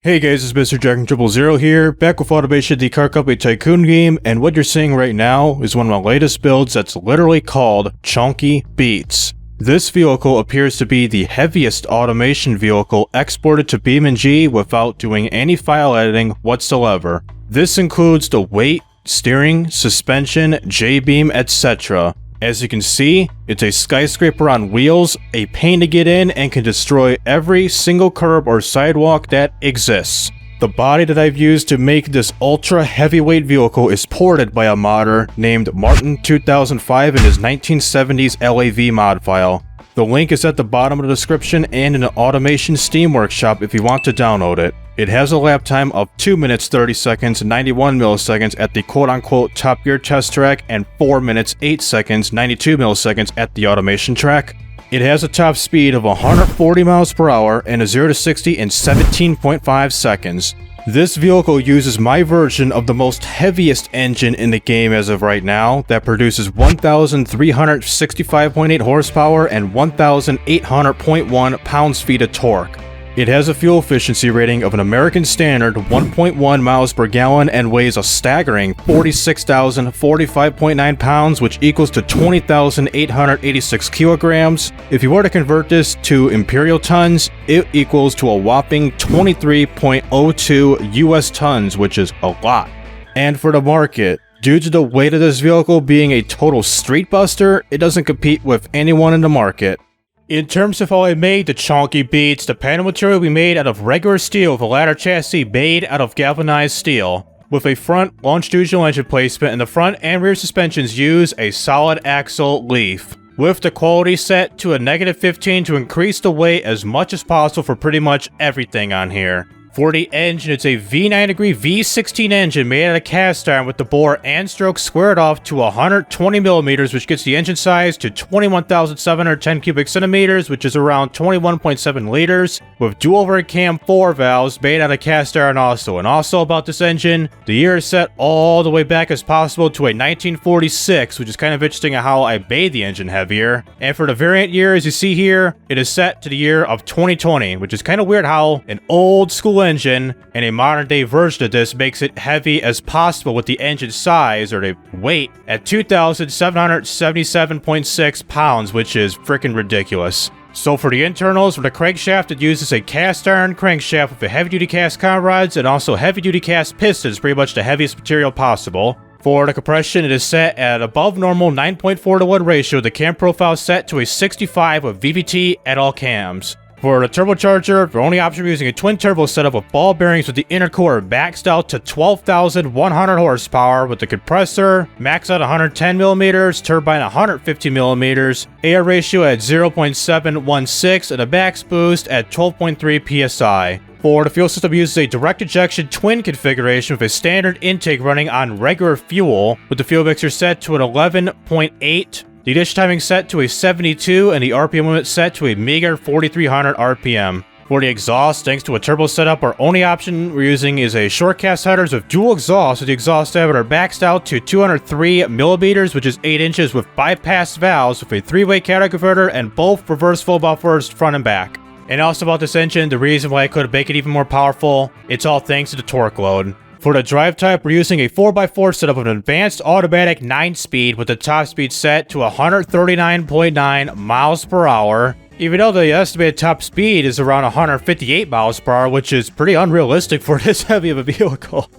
Hey guys, it's Mr. Jack000 here, back with Automation, the car company Tycoon game, and what you're seeing right now is one of my latest builds that's literally called Chunky Beats. This vehicle appears to be the heaviest automation vehicle exported to BeamNG without doing any file editing whatsoever. This includes the weight, steering, suspension, J-beam, etc. As you can see, it's a skyscraper on wheels, a pain to get in, and can destroy every single curb or sidewalk that exists. The body that I've used to make this ultra heavyweight vehicle is ported by a modder named Martin 2005 in his 1970s LAV mod file. The link is at the bottom of the description and in the Automation Steam Workshop if you want to download it. It has a lap time of 2 minutes 30 seconds 91 milliseconds at the quote-unquote Top Gear test track and 4 minutes 8 seconds 92 milliseconds at the automation track. It has a top speed of 140 miles per hour and a 0 to 60 in 17.5 seconds. This vehicle uses my version of the most heaviest engine in the game as of right now that produces 1,365.8 horsepower and 1,800.1 pounds-feet of torque. It has a fuel efficiency rating of an American standard 1.1 miles per gallon and weighs a staggering 46,045.9 pounds, which equals to 20,886 kilograms. If you were to convert this to imperial tons, it equals to a whopping 23.02 US tons, which is a lot. And for the market, due to the weight of this vehicle being a total street buster, it doesn't compete with anyone in the market. In terms of how I made the Chunky Beats, the panel material we made out of regular steel with a ladder chassis made out of galvanized steel. With a front longitudinal engine placement, and the front and rear suspensions use a solid axle leaf. With the quality set to a -15 to increase the weight as much as possible for pretty much everything on here. For the engine, it's a V9 degree V16 engine made out of cast iron with the bore and stroke squared off to 120 millimeters, which gets the engine size to 21,710 cubic centimeters, which is around 21.7 liters, with dual overhead cam 4 valves made out of cast iron also. And also about this engine, the year is set all the way back as possible to a 1946, which is kind of interesting how I made the engine heavier. And for the variant year, as you see here, it is set to the year of 2020, which is kind of weird how an old school engine and a modern day version of this makes it heavy as possible with the engine size or the weight at 2,777.6 pounds, which is freaking ridiculous. So for the internals, for the crankshaft, it uses a cast iron crankshaft with a heavy duty cast con rods and also heavy duty cast pistons, pretty much the heaviest material possible. For the compression, it is set at above normal 9.4 to 1 ratio, the cam profile set to a 65 with VVT at all cams. For the turbocharger, the only option, we're using a twin turbo setup with ball bearings with the inner core maxed out to 12,100 horsepower with the compressor maxed out 110 millimeters, turbine 150 millimeters, air ratio at 0.716, and a max boost at 12.3 psi. For the fuel system, uses a direct injection twin configuration with a standard intake running on regular fuel, with the fuel mixer set to an 11.8. The ignition timing set to a 72 and the RPM limit set to a meager 4,300 RPM. For the exhaust, thanks to a turbo setup, our only option we're using is a short cast headers with dual exhaust, with the exhaust diameter maxed out to 203 millimeters, which is 8 inches, with bypass valves with a 3-way catalytic converter and both reverse flow buffers front and back. And also about this engine, the reason why I could make it even more powerful, it's all thanks to the torque load. For the drive type, we're using a 4x4 setup of an advanced automatic 9-speed with the top speed set to 139.9 miles per hour. Even though the estimated top speed is around 158 miles per hour, which is pretty unrealistic for this heavy of a vehicle.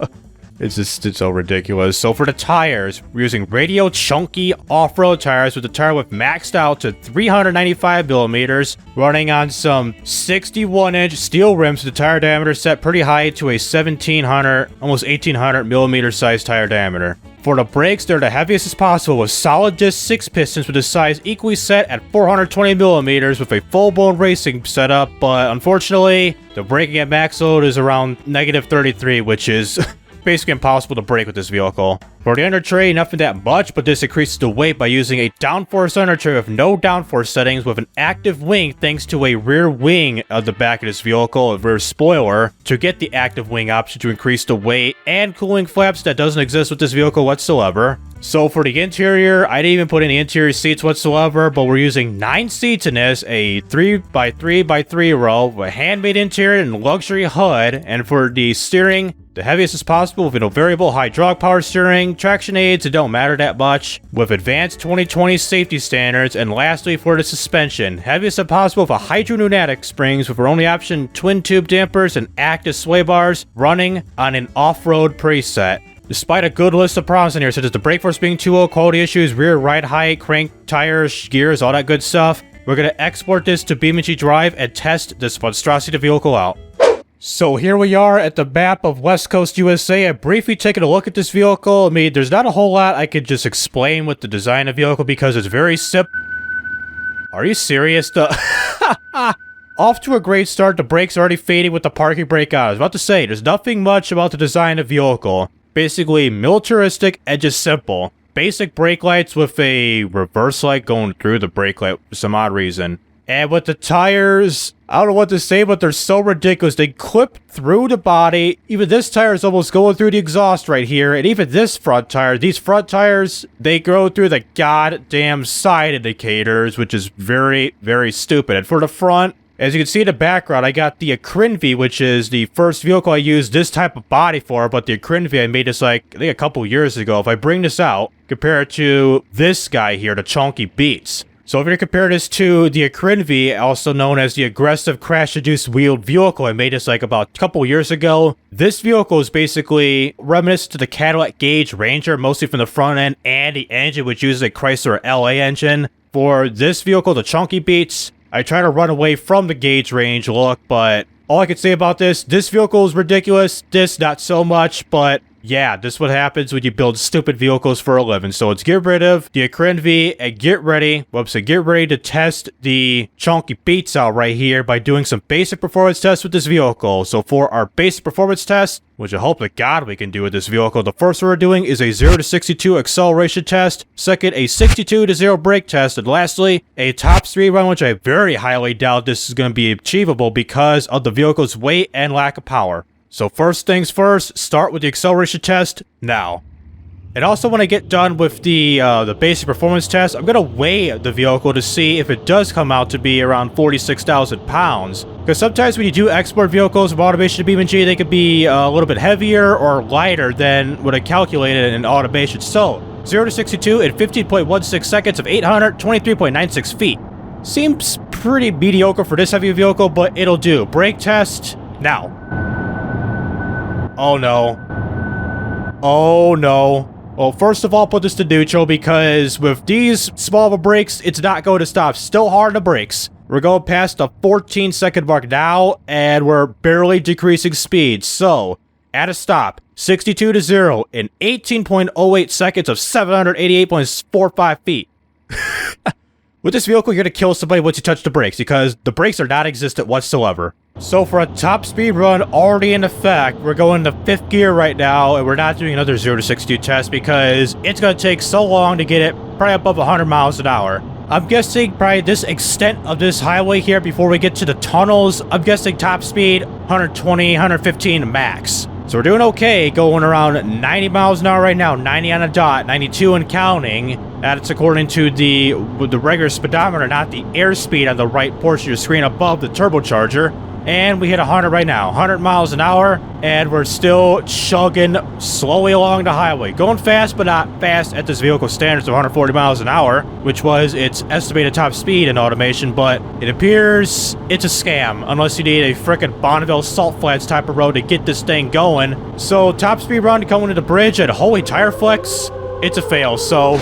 It's so ridiculous. So for the tires, we're using radial chunky off-road tires with the tire width maxed out to 395 millimeters, running on some 61-inch steel rims with the tire diameter set pretty high to a 1,700, almost 1,800 millimeter size tire diameter. For the brakes, they're the heaviest as possible with solid disc 6 pistons with the size equally set at 420 millimeters with a full-blown racing setup, but unfortunately, the braking at max load is around -33, which is basically impossible to brake with this vehicle. For the under tray, nothing that much, but this increases the weight by using a downforce under tray with no downforce settings with an active wing thanks to a rear wing of the back of this vehicle, a rear spoiler, to get the active wing option to increase the weight, and cooling flaps that doesn't exist with this vehicle whatsoever. So for the interior, I didn't even put any interior seats whatsoever, but we're using 9 seats in this, a 3x3x3 row, a handmade interior and luxury HUD, and for the steering, the heaviest as possible with a variable hydraulic power steering, traction aids, it don't matter that much, with advanced 2020 safety standards, and lastly for the suspension, heaviest as possible with a hydro-pneumatic springs with our only option twin tube dampers and active sway bars running on an off-road preset. Despite a good list of problems in here, such as the brake force being too low, quality issues, rear ride height, crank, tires, gears, all that good stuff, we're going to export this to BeamNG.drive and test this monstrosity of the vehicle out. So here we are at the map of West Coast USA. I'm briefly taking a look at this vehicle. I mean, there's not a whole lot I could just explain with the design of the vehicle because it's very simple. Are you serious? Off to a great start. The brakes are already fading with the parking brake on. I was about to say, there's nothing much about the design of the vehicle. Basically militaristic and just simple. Basic brake lights with a reverse light going through the brake light for some odd reason. And with the tires, I don't know what to say, but they're so ridiculous. They clip through the body. Even this tire is almost going through the exhaust right here. And even this front tire, these front tires, they go through the goddamn side indicators, which is very, very stupid. And for the front, as you can see in the background, I got the Xeon, which is the first vehicle I used this type of body for, but the Xeon, I made this like, I think a couple years ago. If I bring this out, compare it to this guy here, the Chunky Beats. So if you're to compare this to the Xeon, also known as the aggressive crash-induced wheeled vehicle, I made this like about a couple years ago. This vehicle is basically reminiscent to the Cadillac Gage Ranger, mostly from the front end, and the engine, which uses a Chrysler LA engine. For this vehicle, the Chunky Beats, I try to run away from the Gage range look, but all I can say about this vehicle is ridiculous. This, not so much, but yeah, this is what happens when you build stupid vehicles for a living. So let's get rid of the Xeon and get ready to test the Chunky Beats out right here by doing some basic performance tests with this vehicle. So for our basic performance test, which I hope to God we can do with this vehicle, the first one we're doing is a 0 to 62 acceleration test, second a 62 to 0 brake test, and lastly a top speed run, which I very highly doubt this is going to be achievable because of the vehicle's weight and lack of power. So first things first, start with the acceleration test now. And also when I get done with the basic performance test, I'm going to weigh the vehicle to see if it does come out to be around 46,000 pounds. Because sometimes when you do export vehicles from automation to BeamNG, they could be a little bit heavier or lighter than what I calculated in automation. So 0 to 62 in 15.16 seconds of 823.96 feet. Seems pretty mediocre for this heavy vehicle, but it'll do. Brake test now. Oh no. Oh no. Well, first of all, put this to neutral because with these small of brakes, it's not going to stop. Still hard on the brakes. We're going past the 14-second mark now, and we're barely decreasing speed. So, at a stop, 62 to 0 in 18.08 seconds of 788.45 feet. With this vehicle, you're going to kill somebody once you touch the brakes because the brakes are not existent whatsoever. So for a top speed run already in effect, we're going to 5th gear right now, and we're not doing another 0 to 62 test because it's going to take so long to get it probably above 100 miles an hour. I'm guessing probably this extent of this highway here before we get to the tunnels, I'm guessing top speed 120, 115 max. So we're doing okay, going around 90 miles an hour right now, 90 on a dot, 92 and counting. That's according to the regular speedometer, not the airspeed on the right portion of your screen above the turbocharger. And we hit 100 right now, 100 miles an hour, and we're still chugging slowly along the highway. Going fast, but not fast at this vehicle standards of 140 miles an hour, which was its estimated top speed in automation, but it appears it's a scam, unless you need a frickin' Bonneville Salt Flats type of road to get this thing going. So top speed run coming to the bridge at holy tire flex, it's a fail, so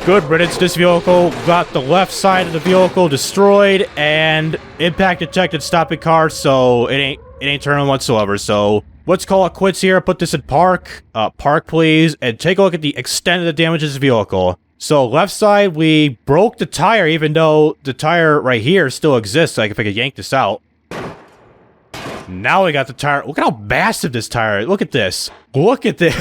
good riddance. This vehicle got the left side of the vehicle destroyed and impact detected stopping car, so it ain't turning whatsoever. So let's call it quits here. Put this in park. Park please, and take a look at the extent of the damage to this vehicle. So left side, we broke the tire, even though the tire right here still exists. Like if I could yank this out. Now we got the tire. Look at how massive this tire is. Look at this. Look at this.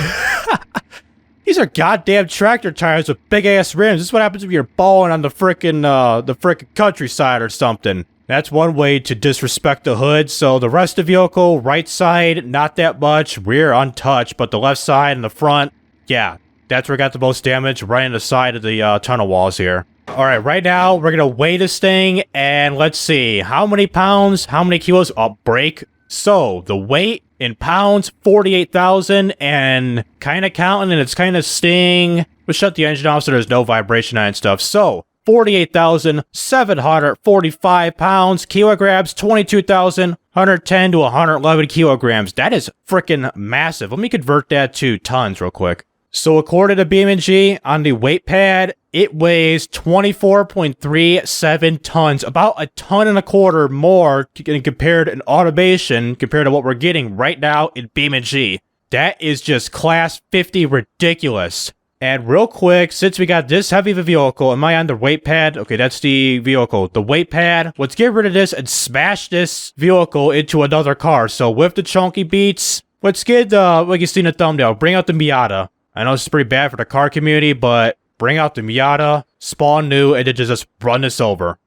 These are goddamn tractor tires with big-ass rims. This is what happens if you're balling on the frickin' countryside or something. That's one way to disrespect the hood. So the rest of the vehicle, right side, not that much. Rear untouched, but the left side and the front, yeah. That's where we got the most damage, right in the side of the tunnel walls here. Alright, right now, we're gonna weigh this thing, and let's see. How many pounds, how many kilos? Oh, break. So, the weight in pounds, 48,000, and kind of counting, and it's kind of sting. We'll shut the engine off so there's no vibration on it and stuff. So, 48,745 pounds, kilograms, 22,110 to 111 kilograms. That is freaking massive. Let me convert that to tons real quick. So according to BeamNG, on the weight pad, it weighs 24.37 tons, about a ton and a quarter more compared in automation compared to what we're getting right now in BeamNG. That is just class 50 ridiculous. And real quick, since we got this heavy of a vehicle, am I on the weight pad? Okay, that's the vehicle. The weight pad. Let's get rid of this and smash this vehicle into another car. So with the chunky beats, let's get, like you see in the thumbnail, bring out the Miata. I know this is pretty bad for the car community, but bring out the Miata, spawn new, and then just run this over.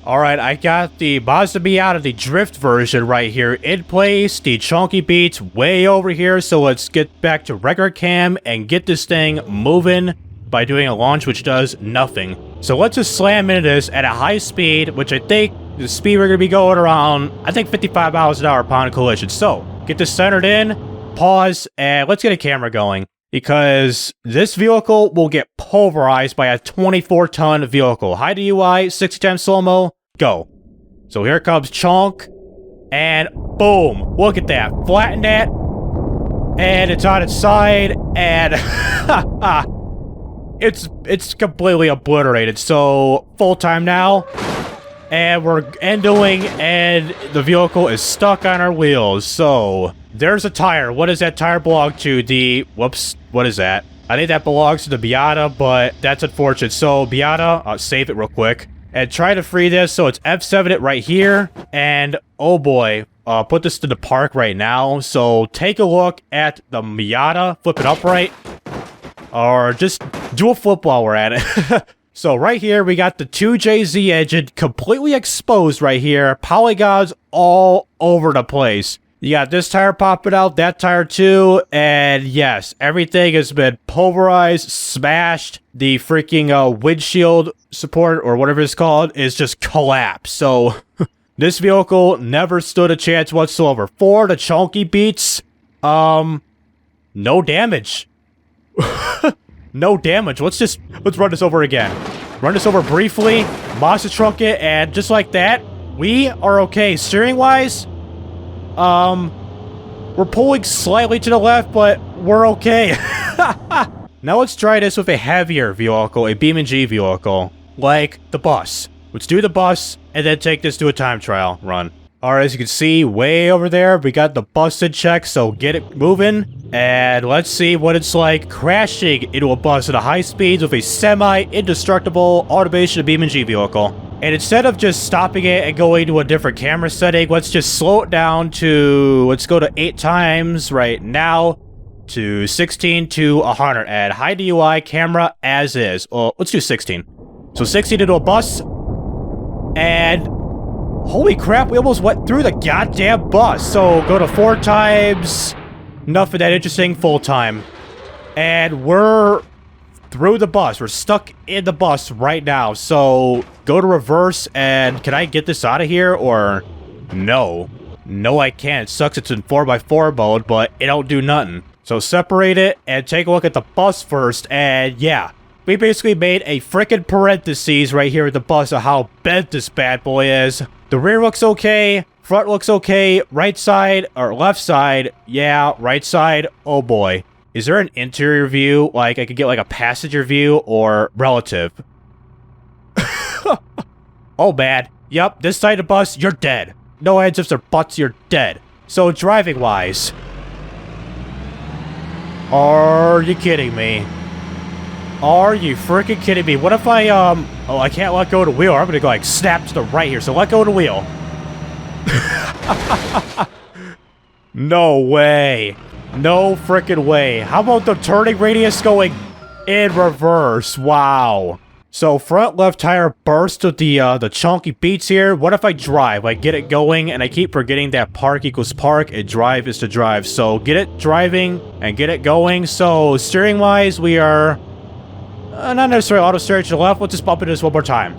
Alright, I got the Mazda Miata, the drift version right here in place, the chunky beats way over here, so let's get back to regular cam and get this thing moving by doing a launch which does nothing. So let's just slam into this at a high speed, which I think the speed we're going to be going around, I think 55 miles an hour upon collision. So, get this centered in, pause, and let's get a camera going. Because this vehicle will get pulverized by a 24-ton vehicle. High DUI, 60 times slow-mo, go. So here comes Chunk, and boom, look at that. Flatten that, and it's on its side, and it's completely obliterated. So full time now, and we're endoing, and the vehicle is stuck on our wheels. So there's a tire. What does that tire belong to? Whoops, what is that? I think that belongs to the Miata, but that's unfortunate. So Miata, save it real quick. And try to free this, so it's F7 it right here. And, oh boy, put this to the park right now. So take a look at the Miata, flip it upright. Or just do a flip while we're at it. So right here, we got the 2JZ engine completely exposed right here. Polygons all over the place. You got this tire popping out, that tire too, and yes, everything has been pulverized, smashed. The freaking windshield support, or whatever it's called, is just collapsed. So, this vehicle never stood a chance whatsoever. For the chunky beats, no damage. No damage. Let's run this over again. Run this over briefly, monster truck it, and just like that, we are okay. Steering-wise, we're pulling slightly to the left, but we're okay. Now let's try this with a heavier vehicle, a BeamNG vehicle, like the bus. Let's do the bus, and then take this to a time trial run. Alright, as you can see, way over there, we got the bus in check, so get it moving. And let's see what it's like crashing into a bus at a high speeds with a semi-indestructible automation BeamNG vehicle. And instead of just stopping it and going to a different camera setting, let's just slow it down to, let's go to 8 times right now, to 16 to 100 at high DUI camera as is. Well, let's do 16. So 16 into a bus, and holy crap, we almost went through the goddamn bus. So go to 4 times, nothing that interesting, full time. And we're through the bus. We're stuck in the bus right now. So go to reverse, and can I get this out of here, or no? No, I can't. It sucks it's in 4x4 mode, but it don't do nothing. So separate it and take a look at the bus first, and yeah. We basically made a frickin' parentheses right here at the bus of how bent this bad boy is. The rear looks okay, front looks okay, right side, or left side, yeah, right side, oh boy. Is there an interior view, like I could get like a passenger view, or relative? Oh bad. Yep, this side of the bus, you're dead. No heads ifs or buts, you're dead. So driving wise, are you kidding me? Are you freaking kidding me? What if I, oh, I can't let go of the wheel. I'm gonna go like snap to the right here, so let go of the wheel. No way. No freaking way. How about the turning radius going in reverse? Wow. So front left tire burst with the chunky beats here. What if I drive? Like get it going, and I keep forgetting that park equals park and drive is to drive. So get it driving and get it going. So steering wise, we are not necessarily auto steering to the left. Let's just bump into this one more time.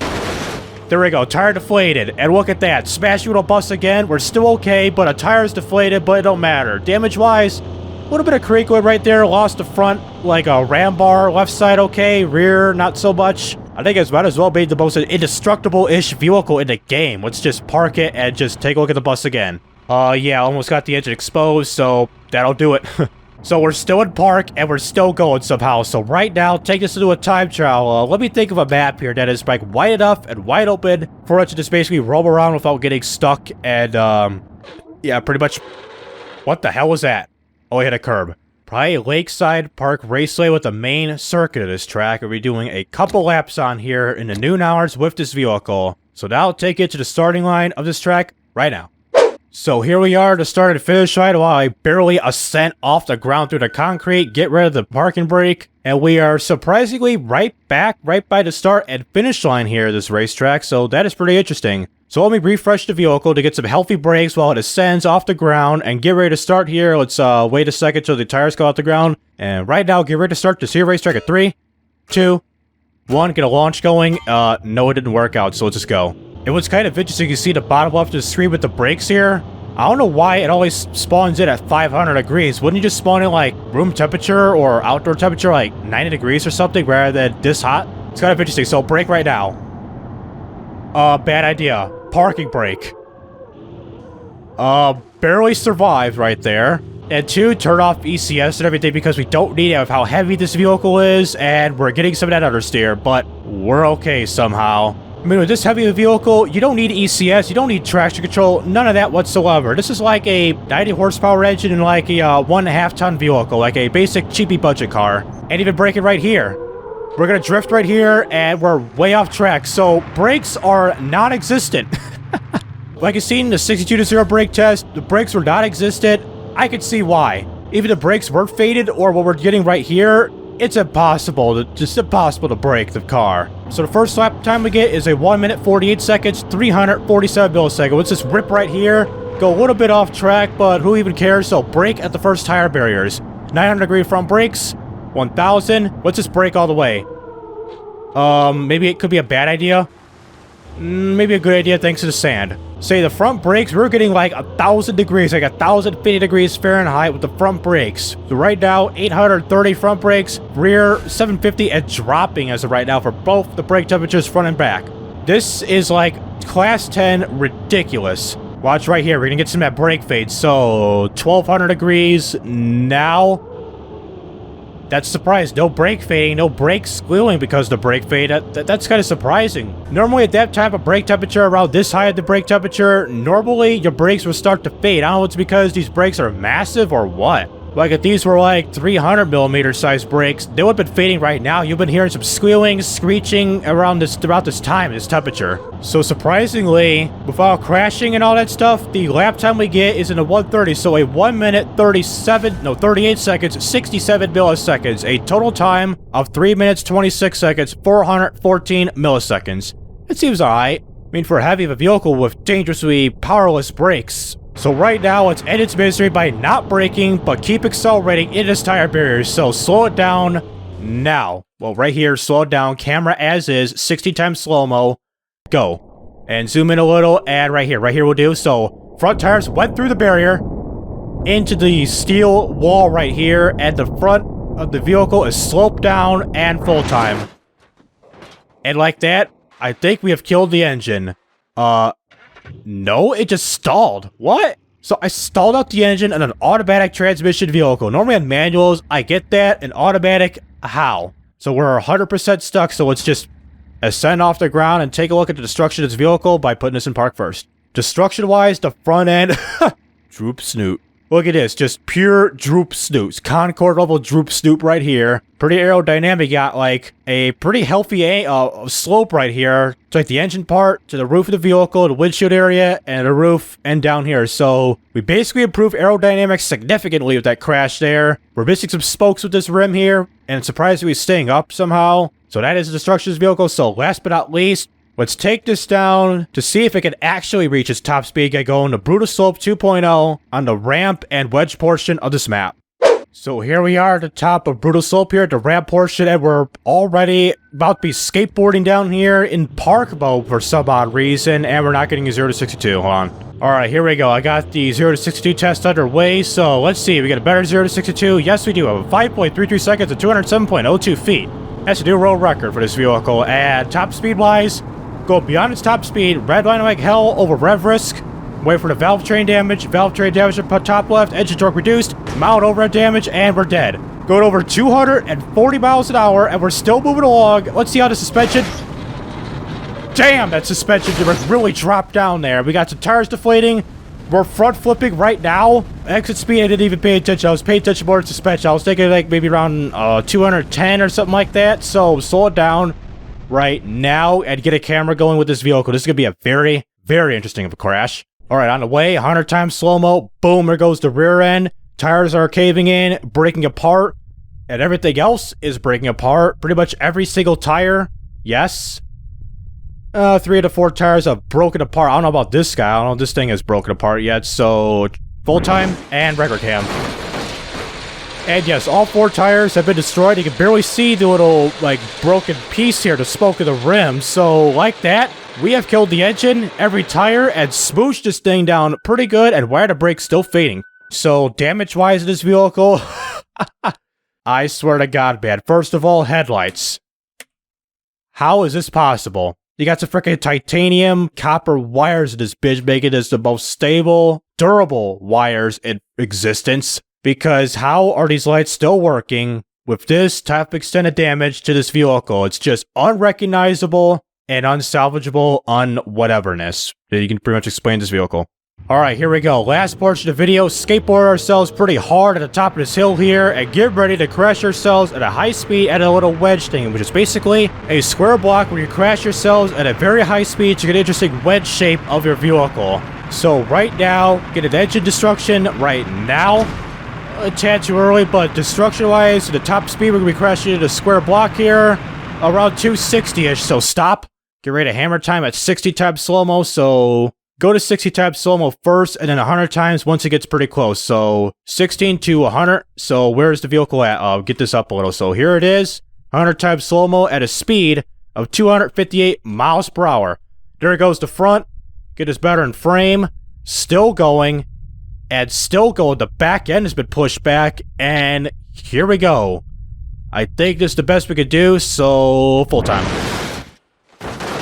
There we go, tire deflated. And look at that, smash wheel bust again. We're still okay, but a tire's deflated, but it don't matter. Damage wise, a little bit of creak right there. Lost the front, like a ram bar. Left side okay, rear not so much. I think it's might as well be the most indestructible-ish vehicle in the game. Let's just park it and just take a look at the bus again. Yeah, almost got the engine exposed, so that'll do it. So we're still in park, and we're still going somehow. So right now, take this into a time trial. Let me think of a map here that is like wide enough and wide open for us to just basically roam around without getting stuck. And, yeah, pretty much. What the hell was that? Oh, I hit a curb. Probably a Lakeside Park Raceway with the main circuit of this track. We'll be doing a couple laps on here in the noon hours with this vehicle. So that'll take it to the starting line of this track right now. So here we are to start and finish line while I barely ascent off the ground through the concrete, get rid of the parking brake, and we are surprisingly right back, right by the start and finish line here of this racetrack, so that is pretty interesting. So let me refresh the vehicle to get some healthy brakes while it ascends off the ground and get ready to start here. Let's wait a second till the tires go off the ground. And right now, get ready to start this here racetrack at 3, 2, 1. Get a launch going. No, it didn't work out, so let's just go. It was kind of interesting. You see the bottom left of the screen with the brakes here. I don't know why it always spawns in at 500 degrees. Wouldn't you just spawn in like room temperature or outdoor temperature like 90 degrees or something rather than this hot? It's kind of interesting. So brake right now. Bad idea. Parking brake. Barely survived right there. And 2, turn off ECS and everything because we don't need it with how heavy this vehicle is, and we're getting some of that understeer, but we're okay somehow. I mean, with this heavy of a vehicle, you don't need ECS, you don't need traction control, none of that whatsoever. This is like a 90 horsepower engine in like a 1.5 ton vehicle, like a basic cheapy budget car. And even braking right here. We're gonna drift right here, and we're way off track. So brakes are non-existent. Like you seen in the 62-0 brake test, the brakes were non-existent. I could see why. Even the brakes were faded, or what we're getting right here, it's impossible, just impossible to brake the car. So the first lap time we get is a 1 minute 48 seconds, 347 milliseconds. Let's just rip right here, go a little bit off track, but who even cares? So brake at the first tire barriers. 900 degree front brakes, 1000. Let's just brake all the way. Maybe it could be a bad idea. Maybe a good idea thanks to the sand. Say the front brakes, we're getting like 1,000 degrees, like 1,050 degrees Fahrenheit with the front brakes. So right now, 830 front brakes, rear 750 and dropping as of right now for both the brake temperatures front and back. This is like class 10 ridiculous. Watch right here, we're gonna get some of that brake fade. So 1,200 degrees now. That's surprised. No brake fading, no brake squealing because of the brake fade. That's kind of surprising. Normally at that type of brake temperature, around this high of the brake temperature, normally your brakes will start to fade. I don't know if it's because these brakes are massive or what. Like if these were like 300 millimeter size brakes, they would have been fading right now. You've been hearing some squealing, screeching around throughout this time, this temperature. So surprisingly, without crashing and all that stuff, the lap time we get is in the 130. So a 1 minute 38 seconds, 67 milliseconds. A total time of 3 minutes 26 seconds, 414 milliseconds. It seems alright. I mean, for a heavy of a vehicle with dangerously powerless brakes. So right now, let's end its misery by not braking, but keep accelerating in its tire barriers. So slow it down now. Well, right here, slow it down. Camera as is, 60 times slow-mo. Go. And zoom in a little, and right here will do. So front tires went through the barrier into the steel wall right here, and the front of the vehicle is sloped down and full time. And like that, I think we have killed the engine. No, it just stalled. What? So I stalled out the engine in an automatic transmission vehicle. Normally on manuals, I get that. An automatic, how? So we're 100% stuck, so let's just ascend off the ground and take a look at the destruction of this vehicle by putting this in park first. Destruction-wise, the front end, droop snoot. Look at this, just pure droop snoots. Concord level droop snoot right here. Pretty aerodynamic, got like a pretty healthy slope right here. It's like the engine part to the roof of the vehicle, the windshield area, and the roof, and down here. So we basically improved aerodynamics significantly with that crash there. We're missing some spokes with this rim here, and surprisingly staying up somehow. So that is the destruction of this vehicle. So last but not least, let's take this down to see if it can actually reach its top speed, get going to Brutal Slope 2.0 on the ramp and wedge portion of this map. So here we are at the top of Brutal Slope here at the ramp portion, and we're already about to be skateboarding down here in park mode for some odd reason, and we're not getting a 0 to 62. Hold on. Alright, here we go. I got the 0 to 62 test underway, so let's see. We got a better 0 to 62. Yes, we do. Have 5.33 seconds and 207.02 feet. That's a new world record for this vehicle. And top speed-wise, go beyond its top speed, redline like hell over rev risk. Wait for the valve train damage at top left, engine torque reduced, mild overhead damage, and we're dead. Going over 240 miles an hour, and we're still moving along. Let's see how the suspension... Damn, that suspension really dropped down there. We got some tires deflating. We're front flipping right now. Exit speed, I didn't even pay attention. I was paying attention more to suspension. I was thinking like maybe around 210 or something like that. So slow it down right now and get a camera going with this vehicle. This is going to be a very, very interesting of a crash. All right, on the way, 100 times slow-mo. Boom, there goes the rear end. Tires are caving in, breaking apart, and everything else is breaking apart. Pretty much every single tire, yes. 3 to 4 tires have broken apart. I don't know about this guy. I don't know if this thing is broken apart yet. So, full time and record cam. And yes, all 4 tires have been destroyed. You can barely see the little, like, broken piece here, the smoke of the rim. So, like that, we have killed the engine, every tire, and smooshed this thing down pretty good, and wire to brake still fading. So, damage-wise in this vehicle, I swear to God, man. First of all, headlights. How is this possible? You got some freaking titanium copper wires in this bitch, making this the most stable, durable wires in existence. Because how are these lights still working with this type of extended damage to this vehicle? It's just unrecognizable and unsalvageable whateverness that you can pretty much explain this vehicle. Alright, here we go. Last portion of the video. Skateboard ourselves pretty hard at the top of this hill here and get ready to crash ourselves at a high speed at a little wedge thing, which is basically a square block where you crash yourselves at a very high speed to get an interesting wedge shape of your vehicle. So right now, get an engine destruction right now. A tad too early, but destruction-wise, the top speed, we're going to be crashing into a square block here, around 260-ish, so stop. Get ready to hammer time at 60 times slow-mo, so go to 60 times slow-mo first, and then 100 times once it gets pretty close. So 16 to 100, so where's the vehicle at? I'll get this up a little. So here it is, 100 times slow-mo at a speed of 258 miles per hour. There it goes the front, get us better in frame, still going. And still going, the back end has been pushed back, and here we go. I think this is the best we could do, so full time.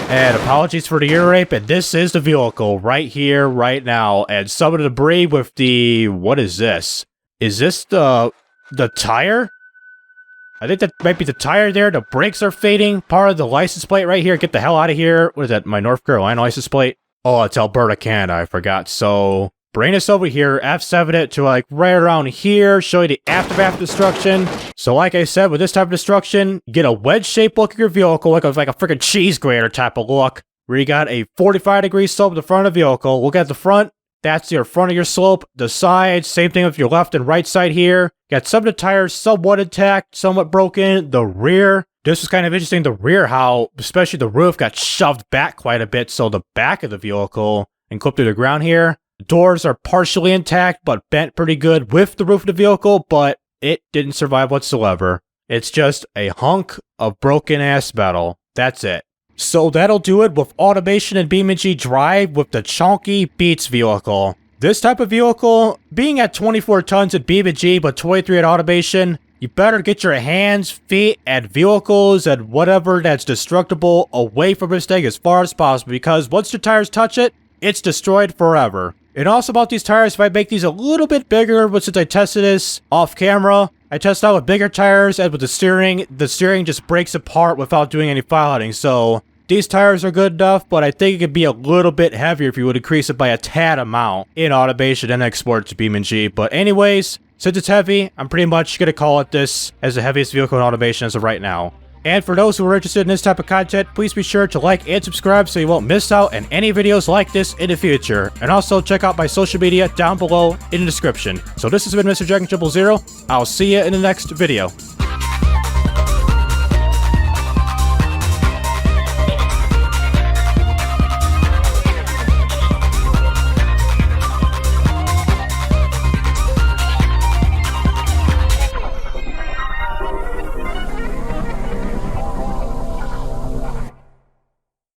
And apologies for the ear rape, and this is the vehicle right here, right now. And some of the debris with the, what is this? Is this the tire? I think that might be the tire there. The brakes are fading. Part of the license plate right here. Get the hell out of here. What is that, my North Carolina license plate? Oh, it's Alberta, Canada, I forgot. So bring us over here, F7 it to like right around here, show you the aftermath destruction. So like I said, with this type of destruction, you get a wedge-shaped look of your vehicle, like a freaking cheese grater type of look, where you got a 45-degree slope at the front of the vehicle. Look at the front, that's your front of your slope. The sides, same thing with your left and right side here. Got some of the tires somewhat intact, somewhat broken. The rear, this was kind of interesting, the rear, how, especially the roof got shoved back quite a bit, so the back of the vehicle, and clipped through the ground here. The doors are partially intact, but bent pretty good with the roof of the vehicle, but it didn't survive whatsoever. It's just a hunk of broken-ass metal. That's it. So that'll do it with automation and BeamNG.drive with the chunky Beats vehicle. This type of vehicle, being at 24 tons at BeamNG but 23 at automation, you better get your hands, feet, and vehicles and whatever that's destructible away from this thing as far as possible, because once the tires touch it, it's destroyed forever. And also about these tires, if I make these a little bit bigger, but since I tested this off camera, I tested out with bigger tires, and with the steering just breaks apart without doing any piloting. So these tires are good enough, but I think it could be a little bit heavier if you would increase it by a tad amount in automation and export to BeamNG. But anyways, since it's heavy, I'm pretty much going to call it this as the heaviest vehicle in automation as of right now. And for those who are interested in this type of content, please be sure to like and subscribe so you won't miss out on any videos like this in the future. And also check out my social media down below in the description. So this has been Mr. Dragon 000. I'll see you in the next video.